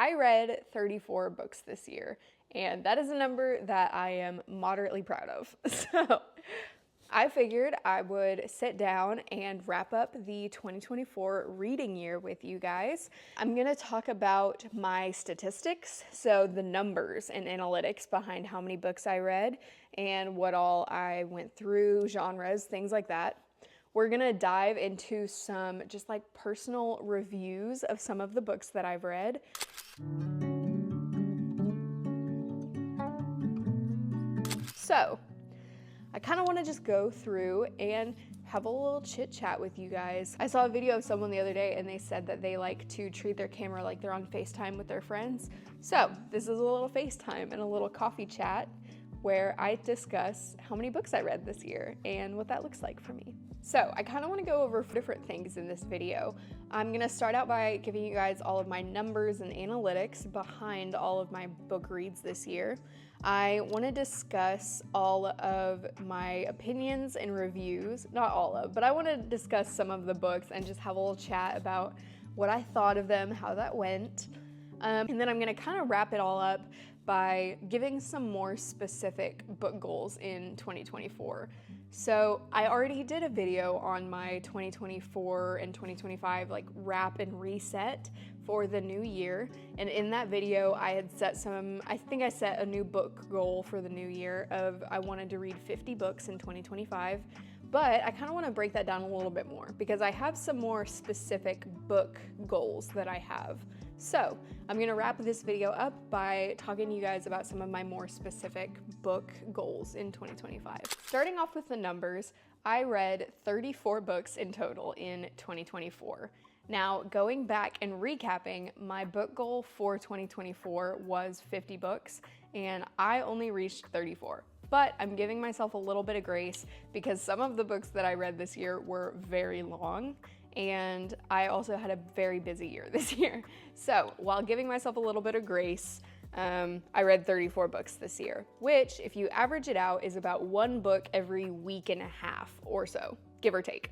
I read 34 books this year, and that is a number that I am moderately proud of. So I figured I would sit down and wrap up the 2024 reading year with you guys. I'm gonna talk about my statistics, so the numbers and analytics behind how many books I read and what all I went through, genres, things like that. We're gonna dive into some just like personal reviews of some of the books that I've read. So, I kind of want to just go through and have a little chit chat with you guys. I saw a video of someone the other day and they said that they like to treat their camera like they're on FaceTime with their friends. So this is a little FaceTime and a little coffee chat where I discuss how many books I read this year and what that looks like for me. So I kind of want to go over different things in this video. I'm going to start out by giving you guys all of my numbers and analytics behind all of my book reads this year. I want to discuss all of my opinions and reviews, not all of, but I want to discuss some of the books and just have a little chat about what I thought of them, how that went. And then I'm going to kind of wrap it all up by giving some more specific book goals in 2024. So I already did a video on my 2024 and 2025 like wrap and reset for the new year. And in that video, I had set I think I set a new book goal for the new year of I wanted to read 50 books in 2025. But I kind of want to break that down a little bit more because I have some more specific book goals that I have. So I'm going to wrap this video up by talking to you guys about some of my more specific book goals in 2025. Starting off with the numbers, I read 34 books in total in 2024. Now, going back and recapping, my book goal for 2024 was 50 books, and I only reached 34. But I'm giving myself a little bit of grace because some of the books that I read this year were very long, and I also had a very busy year this year. So while giving myself a little bit of grace, I read 34 books this year, which if you average it out is about one book every week and a half or so, give or take,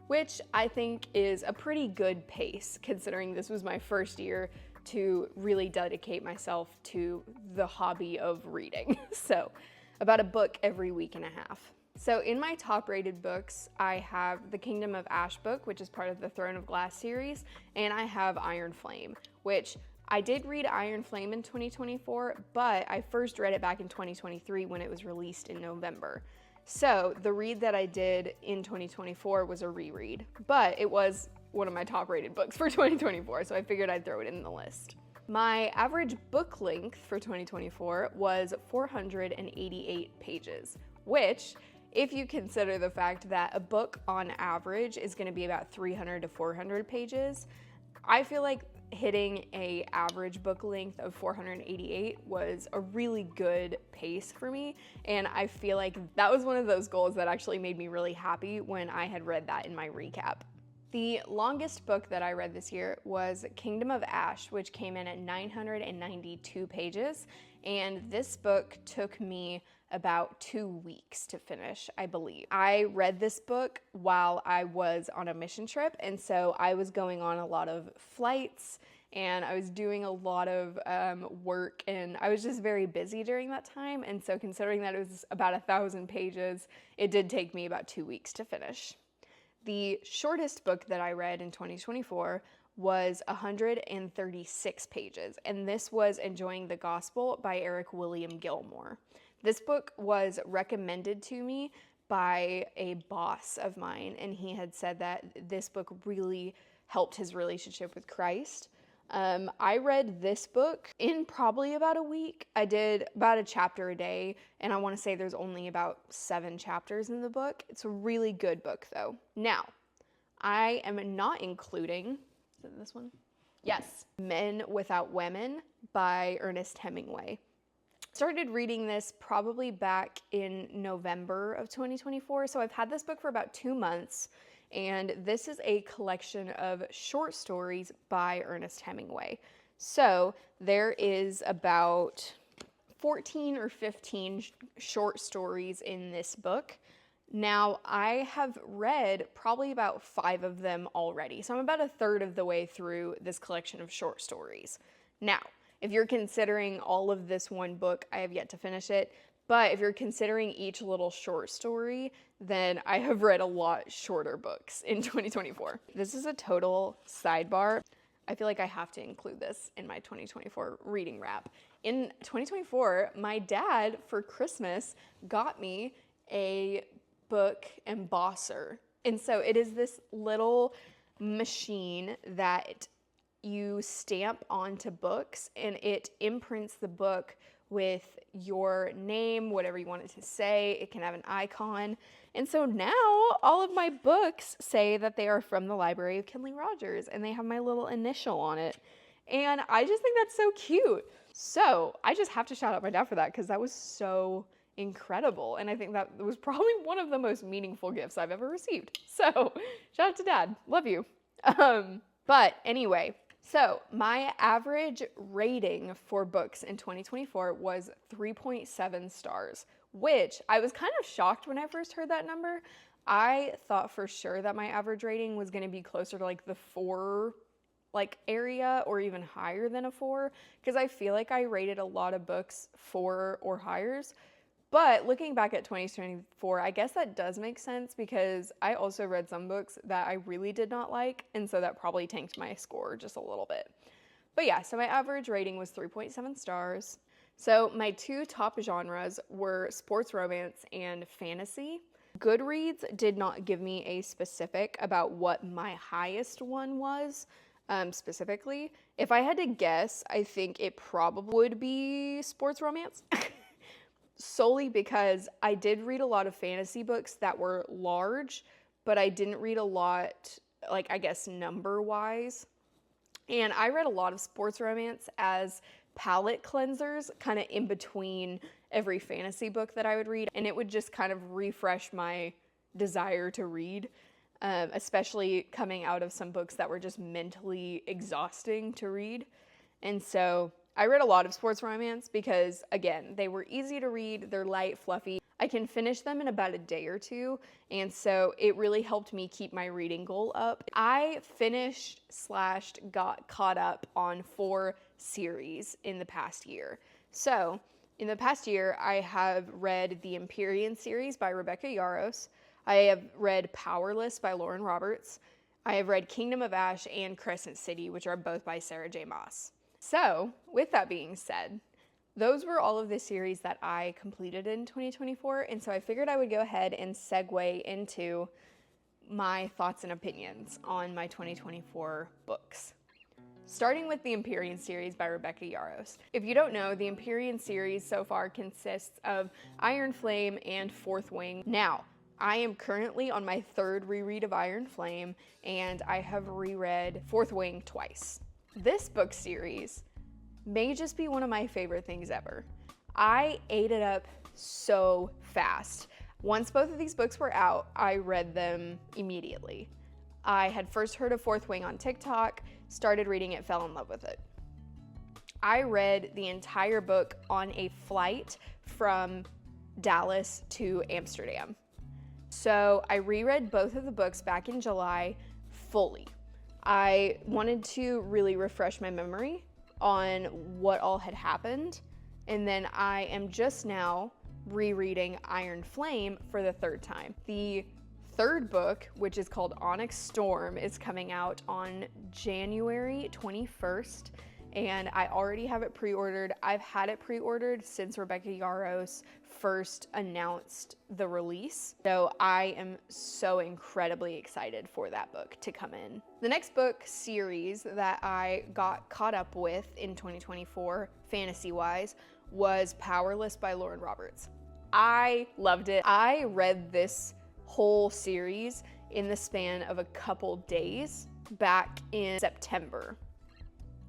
which I think is a pretty good pace considering this was my first year to really dedicate myself to the hobby of reading. So about a book every week and a half. So in my top rated books, I have the Kingdom of Ash book, which is part of the Throne of Glass series, and I have Iron Flame, which I did read Iron Flame in 2024, but I first read it back in 2023 when it was released in November. So the read that I did in 2024 was a reread, but it was one of my top rated books for 2024, so I figured I'd throw it in the list. My average book length for 2024 was 488 pages, which, if you consider the fact that a book on average is going to be about 300 to 400 pages, I feel like hitting an average book length of 488 was a really good pace for me, and I feel like that was one of those goals that actually made me really happy when I had read that in my recap. The longest book that I read this year was Kingdom of Ash, which came in at 992 pages, and this book took me about 2 weeks to finish, I believe. I read this book while I was on a mission trip, and so I was going on a lot of flights, and I was doing a lot of work, and I was just very busy during that time, and so considering that it was about 1,000 pages, it did take me about 2 weeks to finish. The shortest book that I read in 2024 was 136 pages, and this was Enjoying the Gospel by Eric William Gilmore. This book was recommended to me by a boss of mine, and he had said that this book really helped his relationship with Christ. I read this book in probably about a week. I did about a chapter a day, and I want to say there's only about 7 chapters in the book. It's a really good book, though. Now, I am not including, is it this one? Yes, Men Without Women by Ernest Hemingway. Started reading this probably back in November of 2024, so I've had this book for about 2 months. And this is a collection of short stories by Ernest Hemingway. So there is about 14 or 15 short stories in this book. Now, I have read probably about 5 of them already. So I'm about a third of the way through this collection of short stories. Now, if you're considering all of this one book, I have yet to finish it. But if you're considering each little short story, then I have read a lot shorter books in 2024. This is a total sidebar. I feel like I have to include this in my 2024 reading wrap. In 2024, my dad, for Christmas, got me a book embosser. And so it is this little machine that you stamp onto books, and it imprints the book with your name, whatever you want it to say. It can have an icon. And so now all of my books say that they are from the library of Kinley Rogers, and they have my little initial on it. And I just think that's so cute. So I just have to shout out my dad for that, because that was so incredible. And I think that was probably one of the most meaningful gifts I've ever received. So shout out to Dad. Love you. But anyway, so my average rating for books in 2024 was 3.7 stars, which I was kind of shocked when I first heard that number. I thought for sure that my average rating was going to be closer to like the 4 area, or even higher than a 4, because I feel like I rated a lot of books 4 or higher. But looking back at 2024, I guess that does make sense, because I also read some books that I really did not like, and so that probably tanked my score just a little bit. But yeah, so my average rating was 3.7 stars. So my 2 top genres were sports romance and fantasy. Goodreads did not give me a specific about what my highest one was specifically. If I had to guess, I think it probably would be sports romance. Solely because I did read a lot of fantasy books that were large, but I didn't read a lot, I guess, number-wise. And I read a lot of sports romance as palate cleansers, kind of in between every fantasy book that I would read, and it would just kind of refresh my desire to read, especially coming out of some books that were just mentally exhausting to read. And so I read a lot of sports romance because, again, they were easy to read, they're light, fluffy. I can finish them in about a day or 2, and so it really helped me keep my reading goal up. I got caught up on 4 series in the past year. So, in the past year, I have read the Empyrean series by Rebecca Yarros. I have read Powerless by Lauren Roberts. I have read Kingdom of Ash and Crescent City, which are both by Sarah J. Maas. So, with that being said, those were all of the series that I completed in 2024, and so I figured I would go ahead and segue into my thoughts and opinions on my 2024 books. Starting with the Empyrean series by Rebecca Yarros. If you don't know, the Empyrean series so far consists of Iron Flame and Fourth Wing. Now, I am currently on my 3rd reread of Iron Flame, and I have reread Fourth Wing twice. This book series may just be one of my favorite things ever. I ate it up so fast. Once both of these books were out, I read them immediately. I had first heard of Fourth Wing on TikTok, started reading it, fell in love with it. I read the entire book on a flight from Dallas to Amsterdam. So I reread both of the books back in July fully. I wanted to really refresh my memory on what all had happened, and then I am just now rereading Iron Flame for the 3rd time. The 3rd book, which is called Onyx Storm, is coming out on January 21st, and I already have it pre-ordered. I've had it pre-ordered since Rebecca Yarros first announced the release, so I am so incredibly excited for that book to come in. The next book series that I got caught up with in 2024, fantasy-wise, was Powerless by Lauren Roberts. I loved it. I read this whole series in the span of a couple days back in September,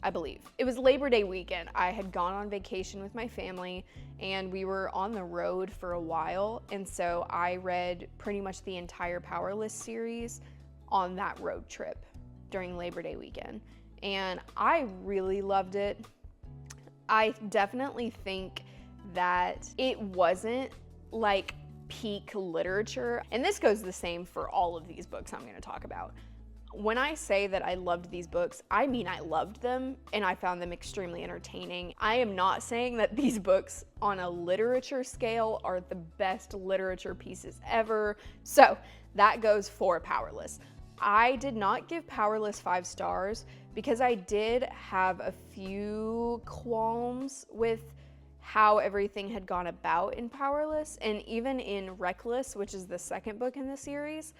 I believe. It was Labor Day weekend. I had gone on vacation with my family, and we were on the road for a while, and so I read pretty much the entire Powerless series on that road trip during Labor Day weekend, and I really loved it. I definitely think that it wasn't peak literature, and this goes the same for all of these books I'm going to talk about. When I say that I loved these books, I mean I loved them and I found them extremely entertaining. I am not saying that these books on a literature scale are the best literature pieces ever. So that goes for Powerless. I did not give Powerless 5 stars because I did have a few qualms with how everything had gone about in Powerless, and even in Reckless, which is the second book in the series.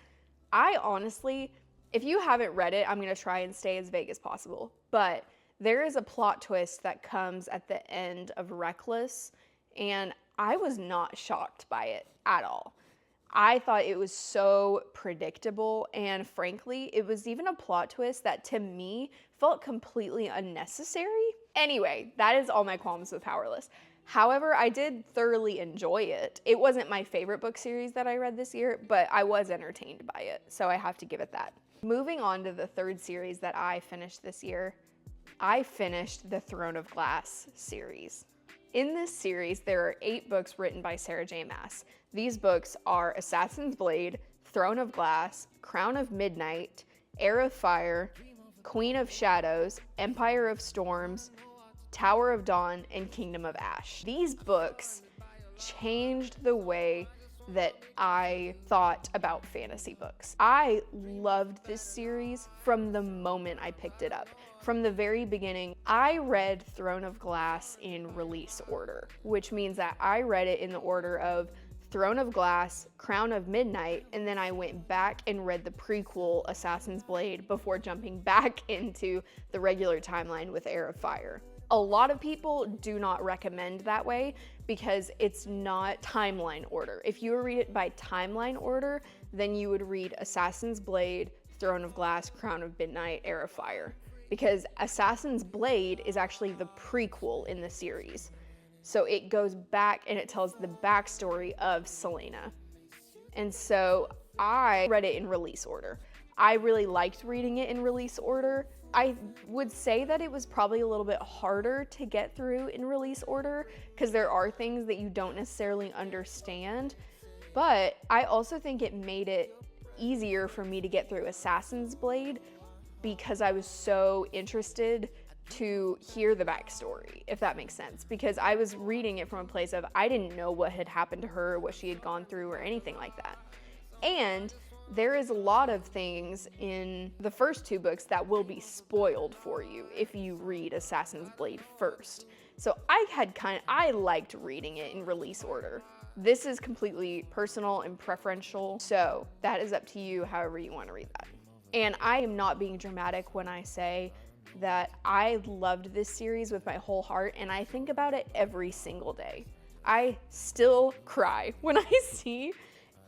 I honestly, if you haven't read it, I'm going to try and stay as vague as possible, but there is a plot twist that comes at the end of Reckless, and I was not shocked by it at all. I thought it was so predictable, and frankly, it was even a plot twist that to me felt completely unnecessary. Anyway, that is all my qualms with Powerless. However, I did thoroughly enjoy it. It wasn't my favorite book series that I read this year, but I was entertained by it, so I have to give it that. Moving on to the third series that I finished this year, I finished the Throne of Glass series. In this series, there are 8 books written by Sarah J. Maas. These books are Assassin's Blade, Throne of Glass, Crown of Midnight, Heir of Fire, Queen of Shadows, Empire of Storms, Tower of Dawn, and Kingdom of Ash. These books changed the way that I thought about fantasy books. I loved this series from the moment I picked it up. From the very beginning, I read Throne of Glass in release order, which means that I read it in the order of Throne of Glass, Crown of Midnight, and then I went back and read the prequel, Assassin's Blade, before jumping back into the regular timeline with Heir of Fire. A lot of people do not recommend that way because it's not timeline order. If you read it by timeline order, then you would read Assassin's Blade, Throne of Glass, Crown of Midnight, Heir of Fire. Because Assassin's Blade is actually the prequel in the series. So it goes back and it tells the backstory of Selena. And so I read it in release order. I really liked reading it in release order. I would say that it was probably a little bit harder to get through in release order because there are things that you don't necessarily understand, but I also think it made it easier for me to get through Assassin's Blade because I was so interested to hear the backstory, if that makes sense, because I was reading it from a place of I didn't know what had happened to her, what she had gone through, or anything like that. And there is a lot of things in the first 2 books that will be spoiled for you if you read Assassin's Blade first. So I liked reading it in release order. This is completely personal and preferential, so that is up to you however you want to read that. And I am not being dramatic when I say that I loved this series with my whole heart, and I think about it every single day. I still cry when I see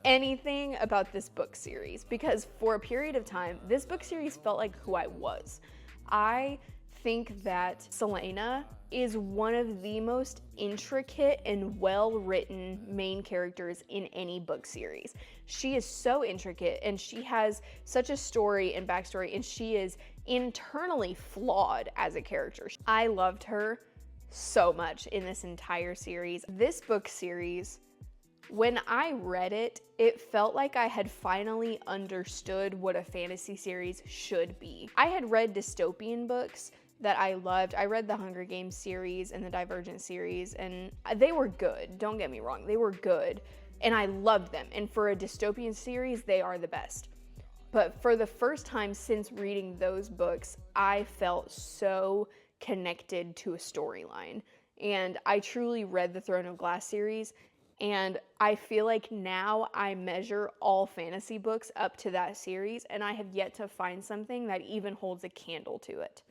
anything about this book series because for a period of time, this book series felt like who I was. I think that Selena is one of the most intricate and well-written main characters in any book series. She is so intricate and she has such a story and backstory, and she is internally flawed as a character. I loved her so much in this entire series. This book series, when I read it, it felt like I had finally understood what a fantasy series should be. I had read dystopian books that I loved. I read the Hunger Games series and the Divergent series, and they were good. Don't get me wrong, they were good, and I loved them. And for a dystopian series, they are the best. But for the first time since reading those books, I felt so connected to a storyline. And I truly read the Throne of Glass series, and I feel like now I measure all fantasy books up to that series, and I have yet to find something that even holds a candle to it.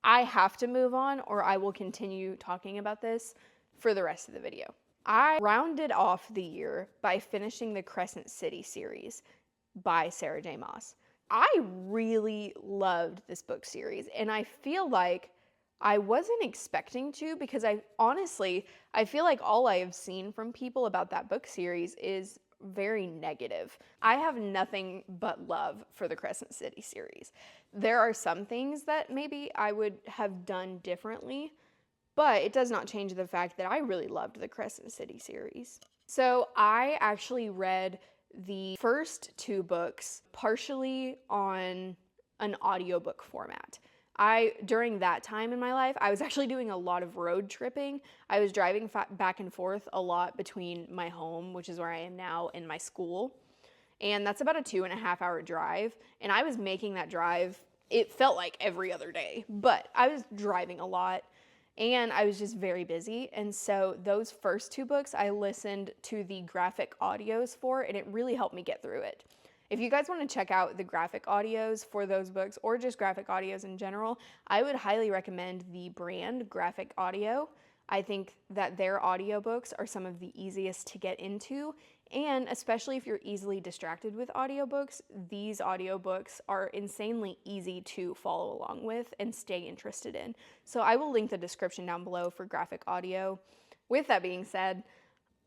I have to move on or I will continue talking about this for the rest of the video. I rounded off the year by finishing the Crescent City series by Sarah J. Maas. I really loved this book series, and I feel like I wasn't expecting to because I feel like all I have seen from people about that book series is very negative. I have nothing but love for the Crescent City series. There are some things that maybe I would have done differently, but it does not change the fact that I really loved the Crescent City series. So I actually read the first 2 books partially on an audiobook format. During that time in my life, I was actually doing a lot of road tripping. I was driving back and forth a lot between my home, which is where I am now, and my school. And that's about a 2.5 hour drive. And I was making that drive, it felt like every other day, but I was driving a lot and I was just very busy. And so those first 2 books I listened to the graphic audios for, and it really helped me get through it. If you guys want to check out the graphic audios for those books, or just graphic audios in general, I would highly recommend the brand Graphic Audio. I think that their audiobooks are some of the easiest to get into, and especially if you're easily distracted with audiobooks, these audiobooks are insanely easy to follow along with and stay interested in. So I will link the description down below for Graphic Audio. With that being said,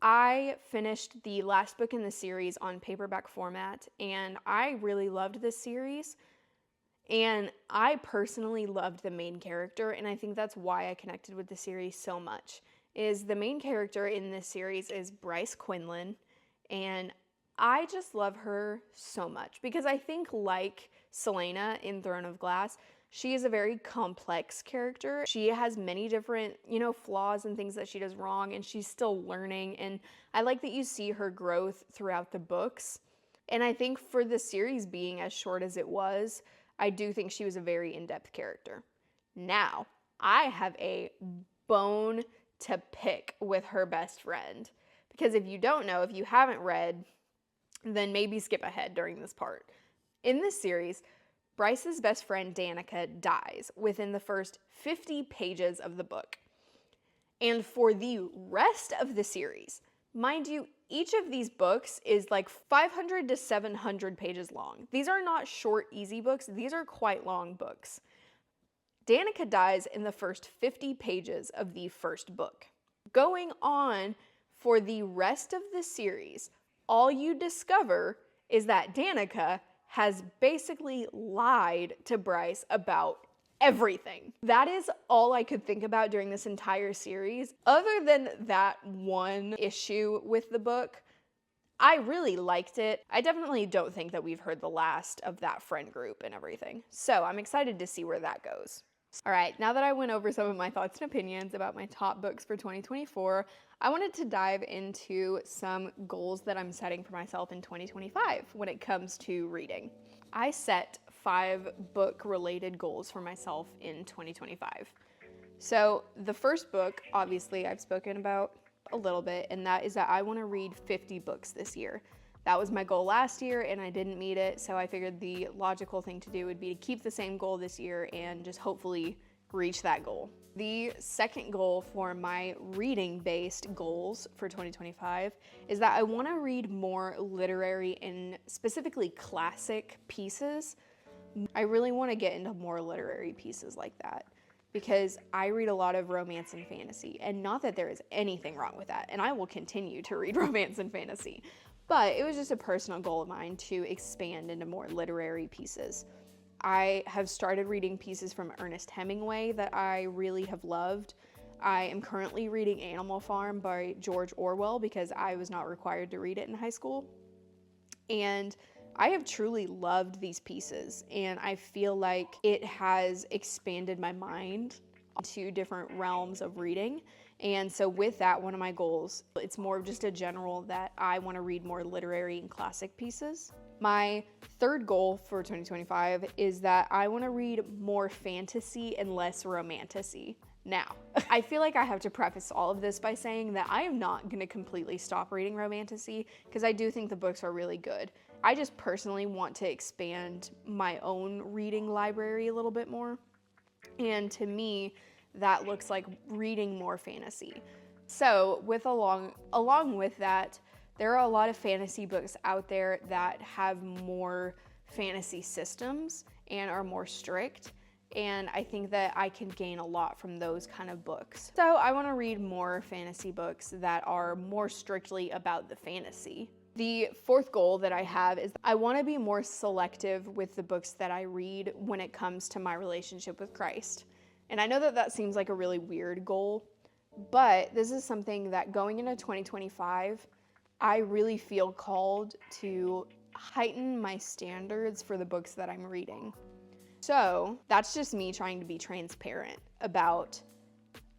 I finished the last book in the series on paperback format, and I really loved this series. And I personally loved the main character, and I think that's why I connected with the series so much. Is the main character in this series is Bryce Quinlan, and I just love her so much because I think, like Selena in Throne of Glass, she is a very complex character. She has many different, flaws and things that she does wrong, and she's still learning. And I like that you see her growth throughout the books. And I think for the series being as short as it was, I do think she was a very in-depth character. Now, I have a bone to pick with her best friend. Because if you don't know, if you haven't read, then maybe skip ahead during this part. In this series, Bryce's best friend Danica dies within the first 50 pages of the book. And for the rest of the series, mind you, each of these books is like 500 to 700 pages long. These are not short, easy books. These are quite long books. Danica dies in the first 50 pages of the first book. Going on for the rest of the series, all you discover is that Danica has basically lied to Bryce about everything. That is all I could think about during this entire series. Other than that one issue with the book, I really liked it. I definitely don't think that we've heard the last of that friend group and everything. So I'm excited to see where that goes. All right, now that I went over some of my thoughts and opinions about my top books for 2024, I wanted to dive into some goals that I'm setting for myself in 2025 when it comes to reading. I set 5 book-related goals for myself in 2025. So the first book, obviously, I've spoken about a little bit, and that is that I want to read 50 books this year. That was my goal last year, and I didn't meet it, so I figured the logical thing to do would be to keep the same goal this year and just hopefully reach that goal. The second goal for my reading-based goals for 2025 is that I want to read more literary and specifically classic pieces. I really want to get into more literary pieces like that because I read a lot of romance and fantasy, and not that there is anything wrong with that, and I will continue to read romance and fantasy. But it was just a personal goal of mine to expand into more literary pieces. I have started reading pieces from Ernest Hemingway that I really have loved. I am currently reading Animal Farm by George Orwell because I was not required to read it in high school. And I have truly loved these pieces, and I feel like it has expanded my mind to different realms of reading. And so with that, one of my goals, it's more of just a general that I want to read more literary and classic pieces. My third goal for 2025 is that I want to read more fantasy and less romantasy. Now, I feel like I have to preface all of this by saying that I am not going to completely stop reading romantasy because I do think the books are really good. I just personally want to expand my own reading library a little bit more. And to me, that looks like reading more fantasy. So along with that, there are a lot of fantasy books out there that have more fantasy systems and are more strict. And I think that I can gain a lot from those kind of books. So I want to read more fantasy books that are more strictly about the fantasy. The fourth goal that I have is I want to be more selective with the books that I read when it comes to my relationship with Christ. And I know that that seems like a really weird goal, but this is something that going into 2025, I really feel called to heighten my standards for the books that I'm reading. So that's just me trying to be transparent about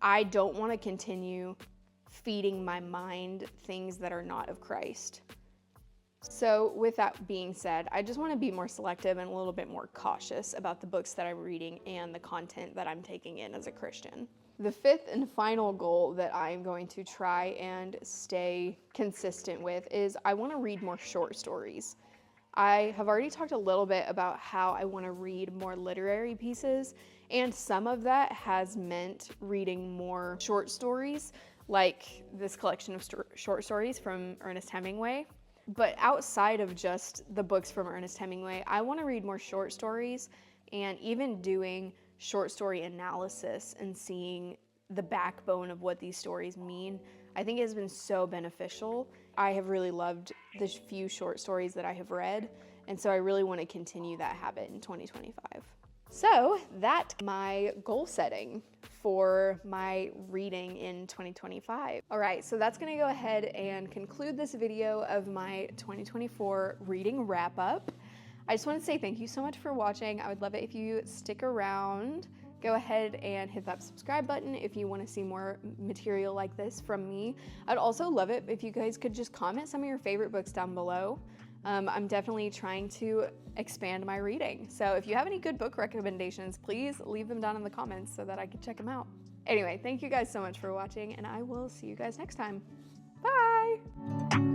I don't want to continue feeding my mind things that are not of Christ. So with that being said, I just want to be more selective and a little bit more cautious about the books that I'm reading and the content that I'm taking in as a Christian. The fifth and final goal that I'm going to try and stay consistent with is I want to read more short stories. I have already talked a little bit about how I want to read more literary pieces, and some of that has meant reading more short stories, like this collection of short stories from Ernest Hemingway. But outside of just the books from Ernest Hemingway, I want to read more short stories, and even doing short story analysis and seeing the backbone of what these stories mean, I think it has been so beneficial. I have really loved the few short stories that I have read, and so I really want to continue that habit in 2025. So that's my goal setting for my reading in 2025. All right, so that's gonna go ahead and conclude this video of my 2024 reading wrap up. I just want to say thank you so much for watching. I would love it if you stick around. Go ahead and hit that subscribe button if you want to see more material like this from me. I'd also love it if you guys could just comment some of your favorite books down below. I'm definitely trying to expand my reading. So if you have any good book recommendations, please leave them down in the comments so that I can check them out. Anyway, thank you guys so much for watching, and I will see you guys next time. Bye!